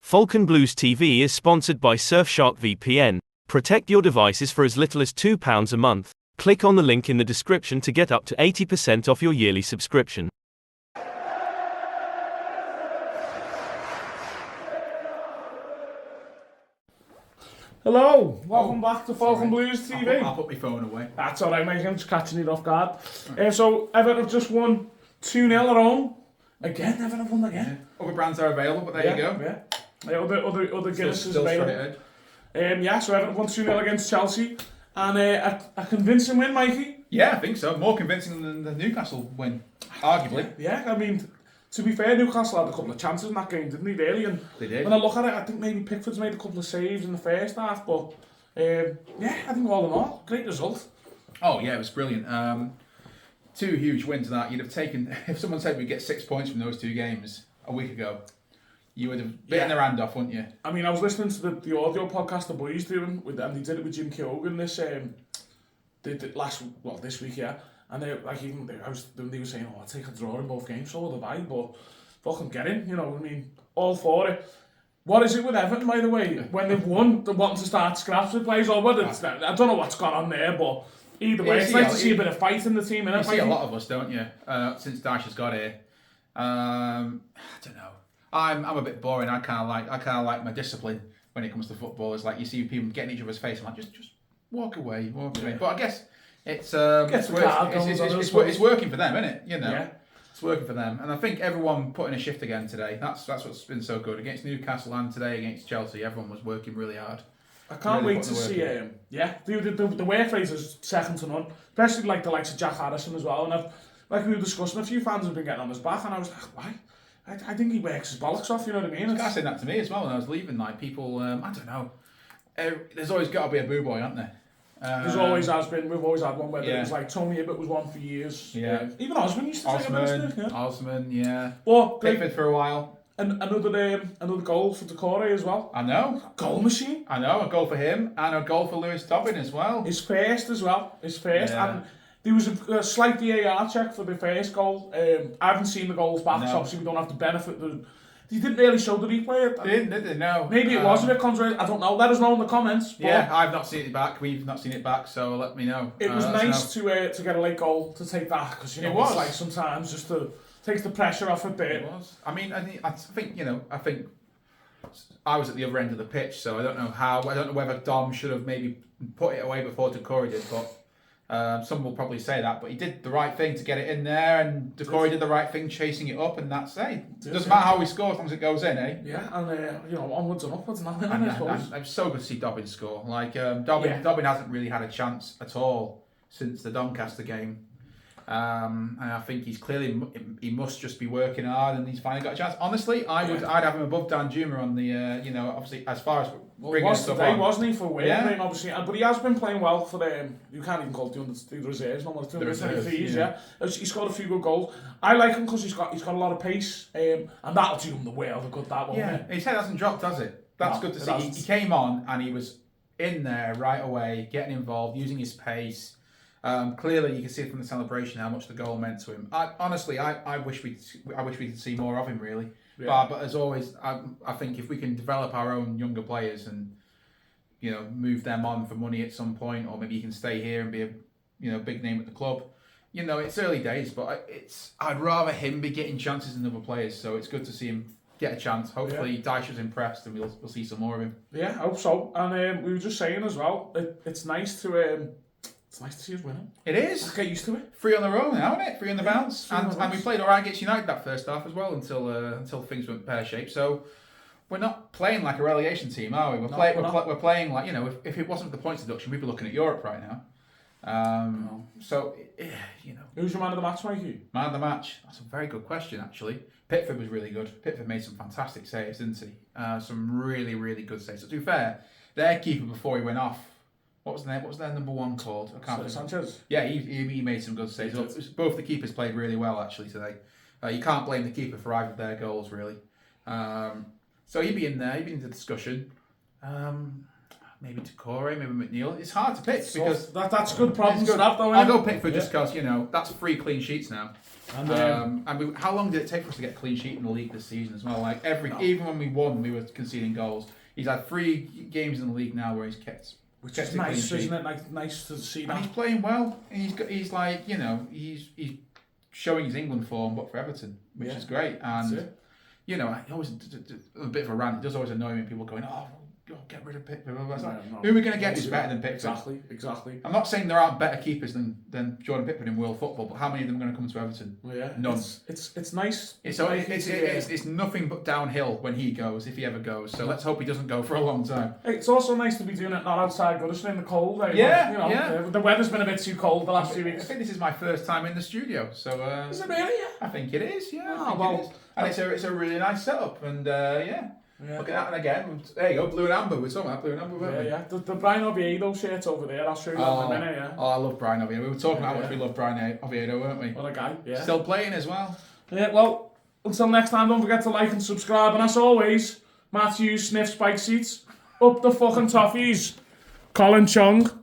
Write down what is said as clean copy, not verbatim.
Falcon Blues TV is sponsored by Surfshark VPN. Protect your devices for as little as £2 a month. Click on the link in the description to get up to 80% off your yearly subscription. Hello, welcome back to Falcon Blues TV. I'll put my phone away. That's alright, mate, I'm just catching it off guard. So, Everton have just won 2-0 at home. Again, Everton have won again. Other brands are available, but there you go. Yeah. Other Guinness is Still available. straight ahead. So Everton won 2-0 against Chelsea. And a convincing win, Mikey. Yeah, I think so. More convincing than the Newcastle win, arguably. Yeah, I mean, to be fair, Newcastle had a couple of chances in that game, didn't they, really? And They did. when I look at it, I think maybe Pickford's made a couple of saves in the first half, but yeah, I think all in all, great result. Oh, yeah, it was brilliant. Two huge wins that you'd have taken. If someone said we'd get 6 points from those two games a week ago, you would have bitten their hand off, wouldn't you? I mean, I was listening to the audio podcast the boys doing, and they did it with Jim Keoghan this this week, yeah. And they were saying, "Oh, I'll take a draw in both games." So would I, but fucking get in, you know. I mean, all for it. What is it with Everton, by the way? When they've won, they're wanting to start scraps with players, or whether it's I don't know what's gone on there, but either way, it's nice to see a bit of fight in the team. You see a lot of us, don't you? Since Dash has got here, I don't know. I'm a bit boring. I kind of like my discipline when it comes to football. It's like you see people getting each other's face. I'm like, just walk away. But I guess it's working for them, isn't it? You know, Yeah. It's working for them, and I think everyone put in a shift again today. That's what's been so good against Newcastle and today against Chelsea. Everyone was working really hard. I can't Really wait to putting the see. The work rate is second to none, especially like the likes of Jack Harrison as well. And like we were discussing, a few fans have been getting on his back, and I was like, why? I think he works his bollocks off. You know what I mean? This guy said that to me as well when I was leaving. Like people, I don't know. There's always got to be a boo boy, aren't there? There's always has been. We've always had one. Whether Yeah. it was like Tony Ibbott was one for years. Yeah. Even Osman used to take a Osman, yeah. But Pickford for a while. and another goal for Decore as well. I know. Goal machine. I know. A goal for him and a goal for Lewis Dobbin as well. His first as well. Yeah. And there was a slight VAR check for the first goal. I haven't seen the goals back, No. so obviously we don't have the benefit. They didn't really show the replay. Did they? No. Maybe it was a bit controversial. I don't know. Let us know in the comments. But Yeah, I've not seen it back. We've not seen it back, so let me know. it was let us nice know. to get a late goal to take that, because It it's was. like sometimes just to takes the pressure off a bit. It was. I mean, I think I was at the other end of the pitch, so I don't know whether Dom should have maybe put it away before Decore did, but some will probably say that. But he did the right thing to get it in there, and Decore did the right thing chasing it up, and that's it. Doesn't matter how we score as long as it goes in, eh? Yeah, and onwards and upwards now. And I suppose. it's so good to see Dobbin score. Like Dobbin hasn't really had a chance at all since the Doncaster game. And I think he must just be working hard, and he's finally got a chance. Honestly, I'd have him above Dan Juma on the obviously as far as bringing Was stuff today, on. wasn't he, for Wayne? Yeah. Obviously, but he has been playing well for them. You can't even call it the reserves, no more The reserves, 223s. yeah. He's scored a few good goals. I like him because he's got a lot of pace, and that'll do him the world of good. That won't it? His head hasn't dropped, has it? That's No, good to it see. hasn't. He came on and he was in there right away, getting involved, using his pace. Clearly, you can see from the celebration how much the goal meant to him. I wish we could see more of him, really. Yeah. But as always, I think if we can develop our own younger players and move them on for money at some point, or maybe he can stay here and be a big name at the club. It's early days, but I'd rather him be getting chances than other players. So it's good to see him get a chance. Hopefully, Dyche was impressed, and we'll see some more of him. Yeah, I hope so. And we were just saying as well, it's nice to. It's nice to see us winning. It is. Get used to it. 3 on the row now, isn't it? 3 on the bounce. on the And we bounce. played all right against United that first half as well until things went pear-shaped. So we're not playing like a relegation team, are we? We're playing like, if it wasn't for the points deduction, we'd be looking at Europe right now. So, Who's your man of the match, Mikey? Man of the match. That's a very good question, actually. Pickford was really good. Pickford made some fantastic saves, didn't he? Some really, really good saves. So to be fair, their keeper before he went off, what was their number one called? I can't remember. Sanchez. Yeah, he made some good saves. Both the keepers played really well actually today. You can't blame the keeper for either of their goals really. So he'd be in there. He'd be in the discussion. Man maybe Decore, maybe McNeil. It's hard to pick because that's good problems to have, though. I'll go Pickford just because that's 3 clean sheets now. And how long did it take for us to get a clean sheet in the league this season as well? Like even when we won, we were conceding goals. He's had 3 games in the league now where he's kept. Which is nice, isn't it? Like, nice to see that. And he's playing well. And he's like he's showing his England form, but for Everton, which is great. And I always a bit of a rant. It does always annoy me when people going, get rid of Pickford. Who are we going to get who's better than Pickford? Exactly. I'm not saying there aren't better keepers than Jordan Pickford in world football, but how many of them are going to come to Everton? Well, yeah. None. It's nice. It's nothing but downhill when he goes, if he ever goes. So let's hope he doesn't go for a long time. It's also nice to be doing it not outside Goodison in the cold. Yeah. The weather's been a bit too cold the last few weeks. I think this is my first time in the studio, so. Is it really? Yeah. I think it is. Yeah. It is. And it's a really nice setup, and Look at that, and again, there you go, blue and amber. We're talking about blue and amber, weren't we? Yeah. The Brian Oviedo shirt over there, I'll show you that in a minute, yeah. Oh, I love Brian Oviedo. We were talking about how much we love Brian Oviedo, weren't we? What a guy, yeah. Still playing as well. Yeah, well, until next time, don't forget to like and subscribe. And as always, Matthew Sniff Spike Seats. Up the fucking toffees. Colin Chung.